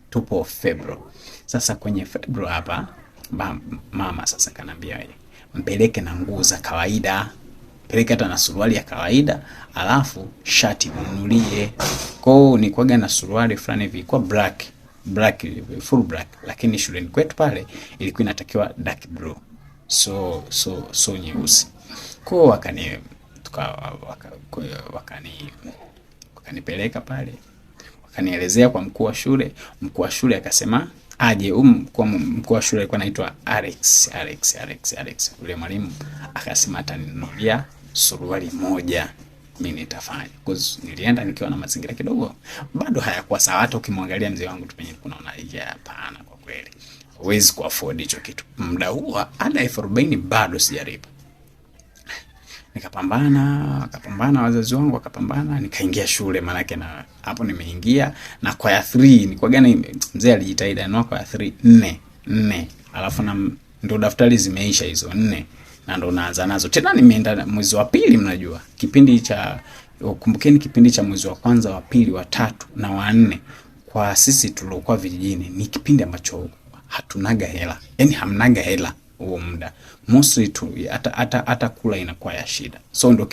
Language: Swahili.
tupo February. Sasa kwenye February hapa mama sasa kanambia mpeleke na nguo za kawaida, peleka hata na suruali ya kawaida, alafu shati mnunulie. Kwao ni kwaga na suruali fulani hivi kwa black, full black, lakini shuleni kwetu pale ilikuwa inatakiwa dark blue, so nyeusi. Kwao wakanipeleka pale, wakanielezea kwa mkuu wa shule. Mkuu wa shule akasema aje. Mkuu wa shule alikuwa anaitwa Alex. Yule mwalimu akasema ataninunulia suruali moja, mimi nitafanya. Because nilienda nikiwa na mazingira kidogo bado hayakuwa sawa. Hata ukimwangalia mzee wangu tu penye unaona hapana, kwa kweli huwezi ku afford hicho kitu. Muda huo ada 40 bado sijaribu. Nikapambana, wazazi wangu wakapambana, nikaingia shule. Maana yake na hapo nimeingia na kwa ya 3 ni kwa gani mzee alijitahidi na kwa ya 3 4, alafu na ndo daftari zimeisha hizo 4 na ndo naanza nazo tena. Nimeenda mwezi wa pili, mnajua kipindi cha, kumbukeni kipindi cha mwezi wa kwanza, wa pili, wa tatu na wa 4 kwa sisi tuliokuwa vijijini ni kipindi ambacho hatunaga hela, yani hamnaga hela huo muda mostly tu, hata kula inakuwa ya shida. So ndo